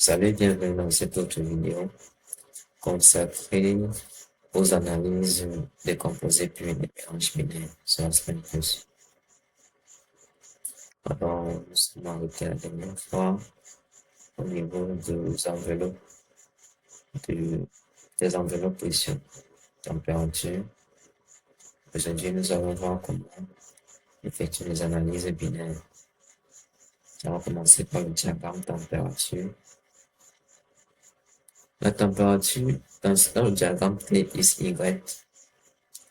Salut, bienvenue dans cette autre vidéo consacrée aux analyses des composés puis des mélanges binaires sur la semaine plus. Alors, nous sommes arrêtés la dernière fois au niveau des enveloppes pression, température. Aujourd'hui, nous allons voir comment effectuer les analyses binaires. On va commencer par le diagramme température. La température, dans le diagramme TXY,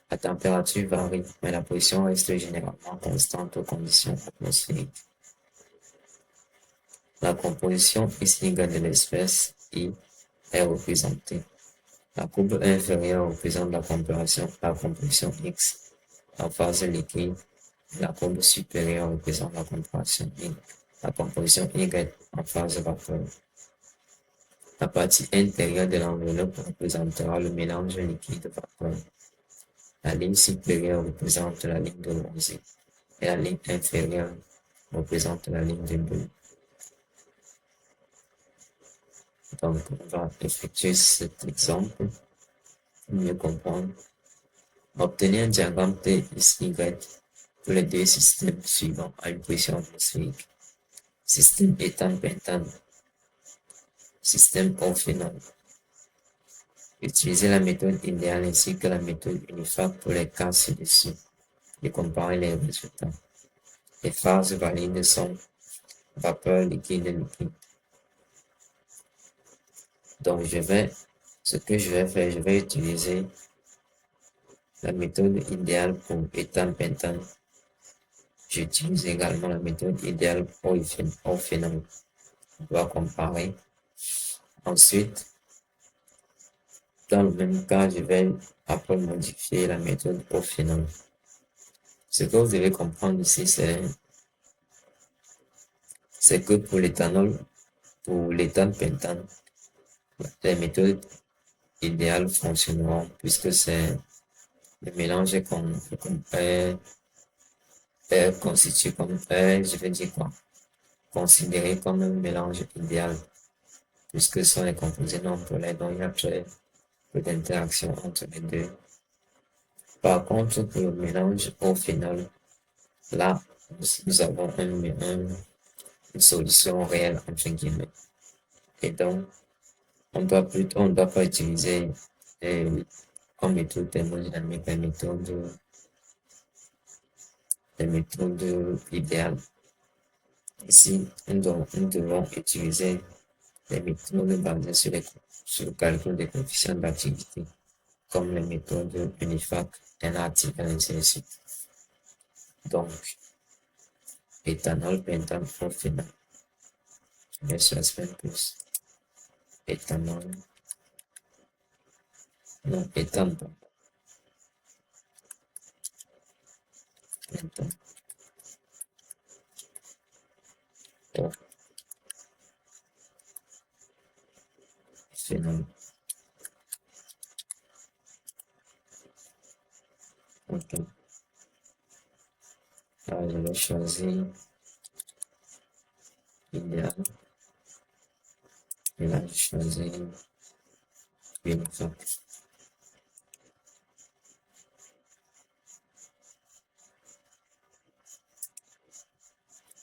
la température varie, mais la pression reste généralement constante aux conditions atmosphériques. La composition XY de l'espèce I est représentée. La courbe inférieure représente la compression X en phase liquide. La courbe supérieure représente la compression Y en phase vapeur. La partie intérieure de l'enveloppe représentera le mélange liquide-vapeur. La ligne supérieure représente la ligne de rosée et la ligne inférieure représente la ligne de bleu. Donc, on va effectuer cet exemple pour mieux comprendre. Obtenir un diagramme TXY pour les deux systèmes suivants à une pression atmosphérique. Système éthane-pentane. Système orphénol. Utilisez la méthode idéale ainsi que la méthode UNIFAC pour les cas ci-dessus et comparer les résultats. Les phases valides sont vapeur, liquide. Donc, je vais utiliser la méthode idéale pour éthane-pentane. J'utilise également la méthode idéale pour orphénol. On va comparer. Ensuite, dans le même cas, je vais après modifier la méthode orphénol. Ce que vous devez comprendre ici, c'est que pour l'éthanol, pour l'éthane-pentane, les méthodes idéales fonctionneront puisque c'est le mélange est constitué comme, considéré comme un mélange idéal puisque ce sont les composés non polaires, donc il y a très peu d'interaction entre les deux. Par contre, pour le mélange au phénol, là, nous avons une solution réelle, entre guillemets. Et donc, on doit pas utiliser comme méthode thermodynamique les méthodes idéales. Ici, nous devons utiliser les méthodes basées sur le calcul des coefficients d'activité, comme les méthodes UNIFAC, NAT, et ainsi de suite. Donc, éthanol, pentane, orphénol. Je vais sur la semaine plus. Éthanol. Non, éthane, pardon. Pentane. Orphénol. Ok. Alors, je vais choisir idéal. Et là, je choisis UNIFAC.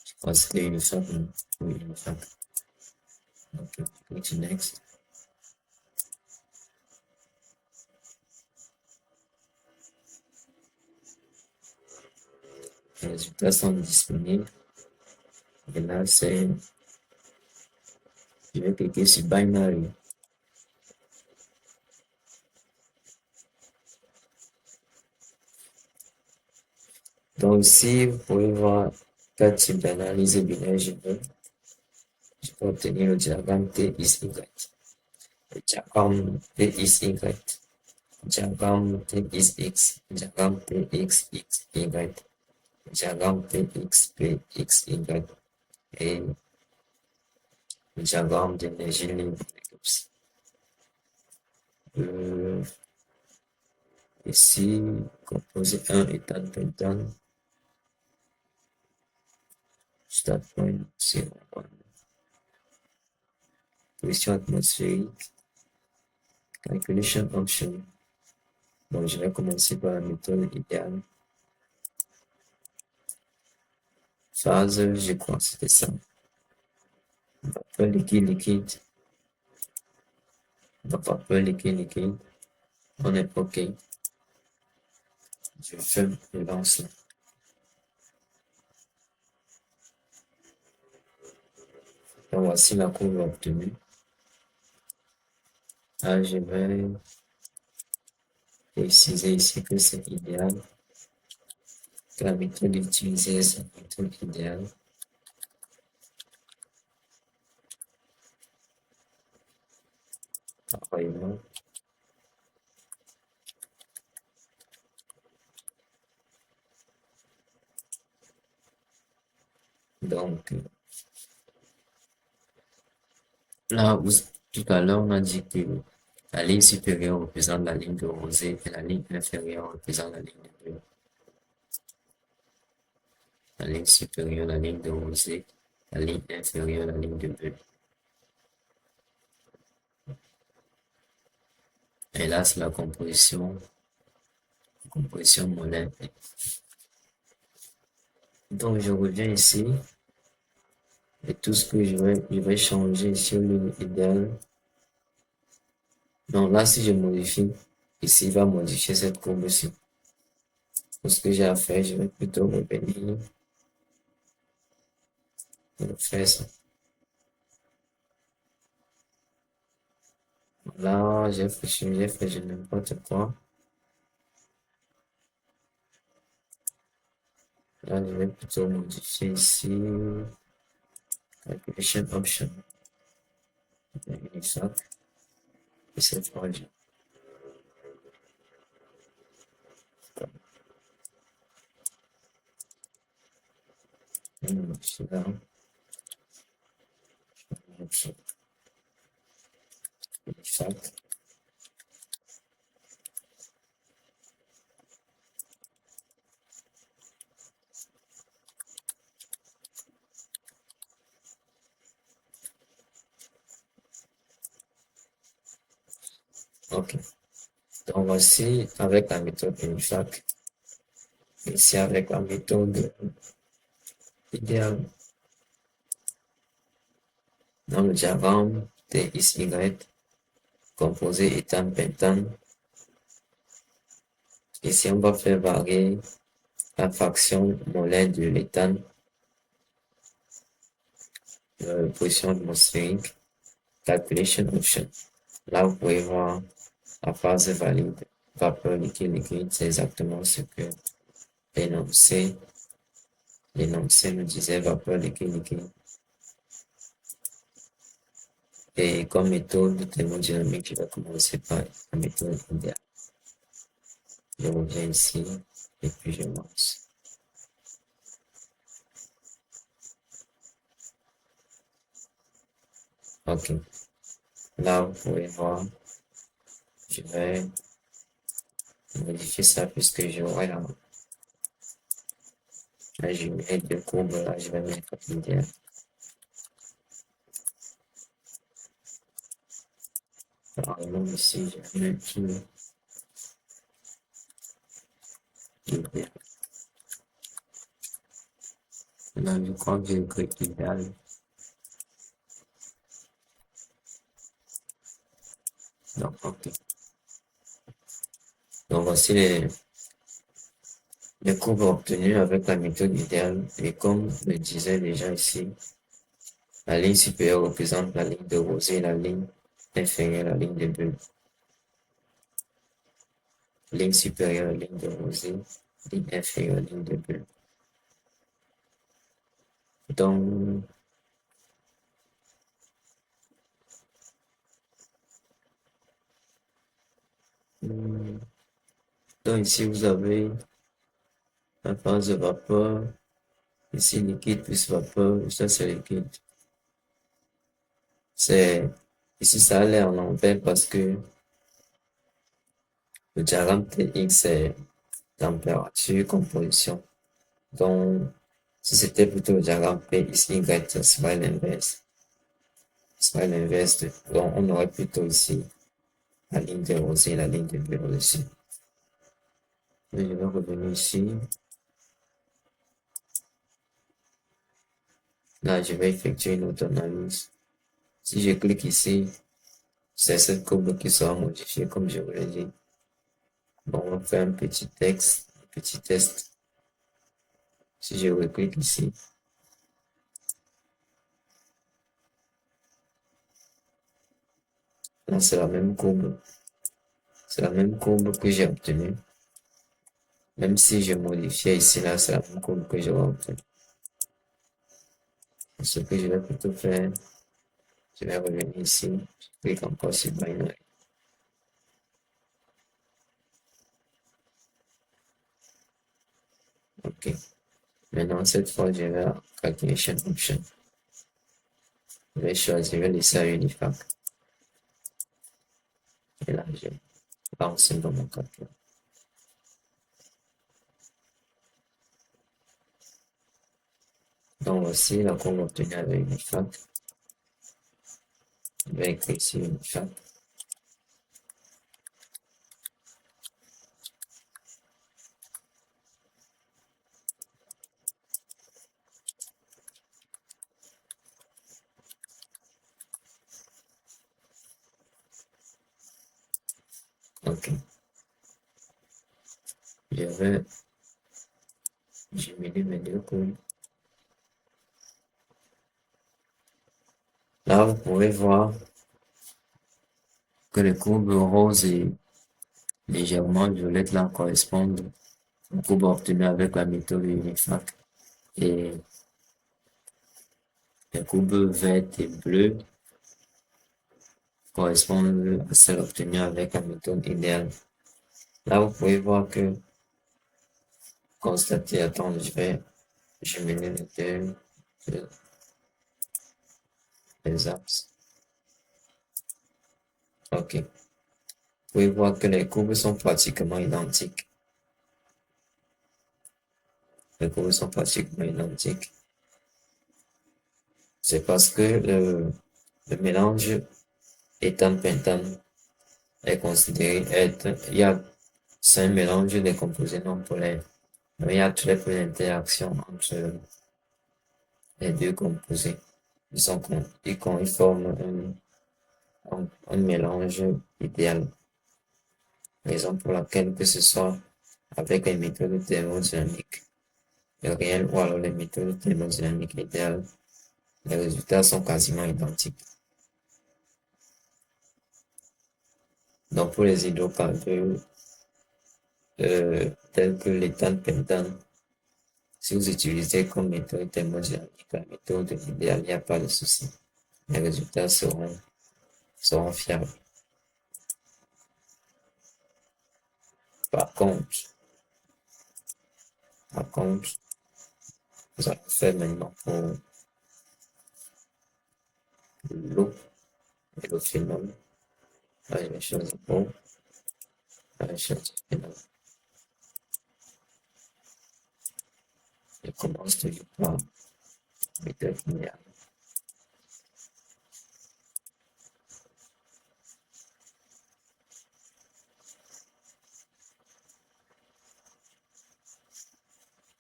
Je pense que UNIFAC, oui, UNIFAC. Ok, go to next. Les résultats sont disponibles. Et là, je vais cliquer sur Binary. Donc ici, vous pouvez voir quel type d'analyse binaire je veux. Je peux obtenir le diagramme TXY, le diagramme TXY, le diagramme TXX, le diagramme TXXY, le diagramme TXPXY et le diagramme d'énergie libre. Ici, composé 1 éthane pentane, start point 0,1. pression atmosphérique, calculation option. Donc, je vais commencer par la méthode idéale. Phase, je crois que c'était ça. Vapeur liquide, vapeur liquide. On est OK. Je ferme et lance. Donc, voici la courbe obtenue. Là, je vais préciser ici que c'est idéal. Que la méthode utilisée, c'est la méthode idéale. Pareillement. Donc, là, tout à l'heure, on a dit que la ligne supérieure représente la ligne de rosée et la ligne inférieure représente la ligne de bleu. La ligne supérieure, la ligne de rosée, la ligne inférieure, la ligne de bleu. Et là, c'est la composition molaire. Donc, je reviens ici. Et tout ce que je vais changer sur l'idéal. Donc là, si je modifie, ici, il va modifier cette courbe-ci. Pour ce que j'ai à faire, je vais plutôt revenir et faire ça. Là, j'ai fait n'importe quoi. Là, je vais plutôt modifier ici. Calculation option. Unisac. Et cette fois, je vais modifier là. Unisac. Ok. Donc voici avec la méthode Unifac. Ici avec la méthode idéale. Dans le diagramme TXY, composé éthane pentane. Ici, on va faire varier la fraction molaire de l'éthane, pression atmosphérique, calculation option. Là, vous pouvez voir la phase valide, vapeur liquide, c'est exactement ce que l'énoncé nous disait, vapeur liquide. Et comme méthode thermodynamique, je vais commencer par la méthode idéale. Je reviens ici et puis je lance. Ok. Là, vous pouvez voir, je vais modifier ça puisque j'aurai là. Là, je mets deux courbes, là, je vais mettre idéal. Normalement, ici, je vais mettre idéal. Là, je crois que j'ai écrit idéal. Donc, ok. Donc, voici les courbes obtenues avec la méthode idéale. Et comme je le disais déjà ici, la ligne supérieure représente la ligne de rosée, la ligne inférieure, la ligne de bleu. Ligne supérieure, ligne de rosée, ligne inférieure, ligne de bleu. Donc, ici, vous avez la phase de vapeur. Ici, liquide plus vapeur. Ça, c'est liquide. Ici, ça a l'air en envers parce que le diagramme TX, c'est température, composition. Donc, si c'était plutôt le diagramme P, ici, Y, ça serait l'inverse. serait l'inverse de, donc on aurait plutôt ici la ligne de rosée et la ligne de bleu au-dessus. Je vais revenir ici. Là, je vais effectuer une autre analyse. Si je clique ici, c'est cette courbe qui sera modifiée comme je vous l'ai dit. Bon, on va faire un petit texte, un petit test. Si je reclique ici, là c'est la même courbe. C'est la même courbe que j'ai obtenue. Même si je modifiais ici, là, c'est la même courbe que j'aurais obtenue. Ce que je vais plutôt faire, je vais revenir ici, je clique encore sur Binary. OK. Maintenant, cette fois, je vais à Calculation Option. Je vais choisir, je vais laisser à Unifac. Et là, je lance dans mon calcul. Donc, voici la courbe obtenue avec Unifac. Je vais écrire ici Unifac. OK. Je vais diminuer mes deux courbes. Là, vous pouvez voir que les courbes roses et légèrement violettes là correspondent aux courbes obtenues avec la méthode Unifac. Et les courbes vertes et bleues correspondent à celles obtenues avec la méthode idéale. Là, vous pouvez voir que, constater, attends, je vais diminuer les axes. OK. Vous pouvez voir que les courbes sont pratiquement identiques. Les courbes sont pratiquement identiques. C'est parce que le mélange éthane-pentane est considéré être, c'est un mélange des composés non polaires. Mais il y a très peu d'interactions entre les deux composés. Ils forment un mélange idéal. Raison pour laquelle que ce soit avec les méthodes thermodynamiques réelles ou alors les méthodes thermodynamiques idéales, les résultats sont quasiment identiques. Donc pour les hydrocarbures tels que l'éthane pentane, si vous utilisez comme méthode thermodynamique la méthode idéale, il n'y a pas de souci. Les résultats seront fiables. Par contre, nous allons faire maintenant pour l'eau et le phénol. Là, je vais choisir eau. Là, je vais choisir phénol. Je commence toujours par méthode idéale.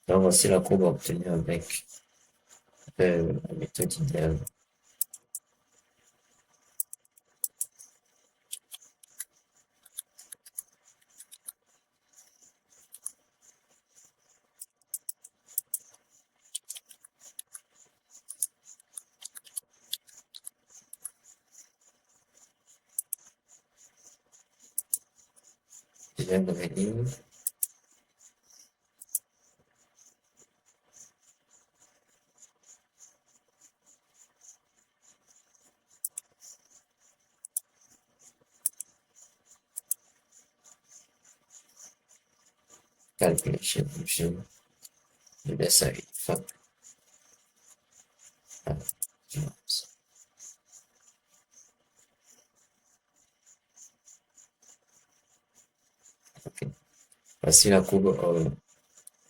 Donc, voici la courbe obtenue avec la méthode idéale. Je vais revenir. Calculation option. Je laisse à une fois. Okay. Voici la courbe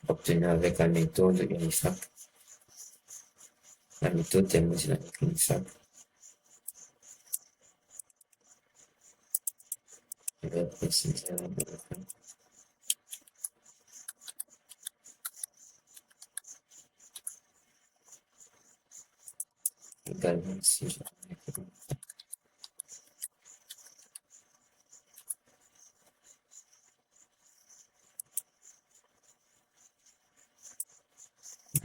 obtenue avec la méthode Unifac, la méthode thermodynamique Unifac. Je vais préciser la bonne. Également, si je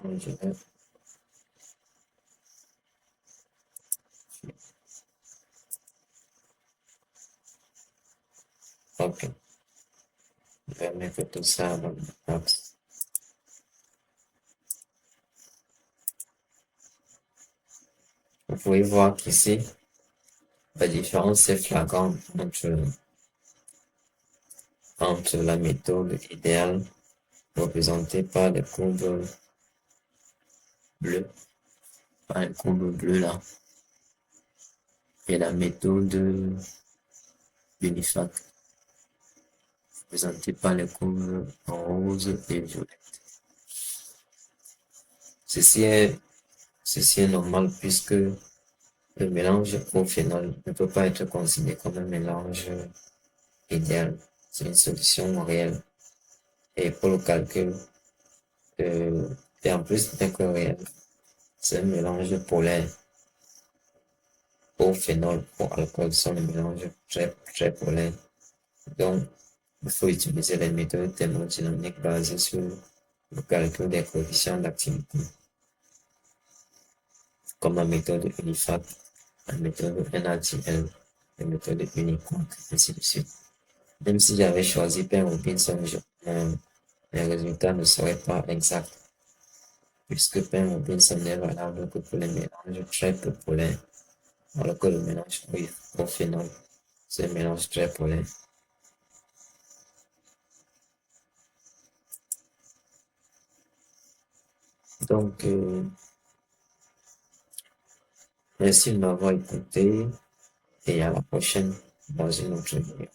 donc, je vais OK. Je vais mettre tout ça dans le box. Vous pouvez voir qu'ici, la différence est flagrante entre la méthode idéale représentée par les courbes bleues, par les courbes bleues là, et la méthode Unifac, représentée par les courbes en rose et violet. Ceci est normal puisque le mélange au phénol ne peut pas être considéré comme un mélange idéal. C'est une solution réelle. Et pour le calcul, et en plus d'être réel, c'est un mélange polaire. Au phénol, au alcool sont des mélanges très polaires. Donc, il faut utiliser les méthodes thermodynamiques basées sur le calcul des coefficients d'activité, comme la méthode Unifac, la méthode NaCl, la méthode Uniquark, ainsi de suite. Même si j'avais choisi Penn Robinson, les résultats ne seraient pas exacts, puisque Penn Robinson n'est valable que pour les mélanges très peu polaires, alors que le mélange au phénol, c'est un mélange très polaire. Donc, merci de m'avoir écouté et à la prochaine dans une autre vidéo.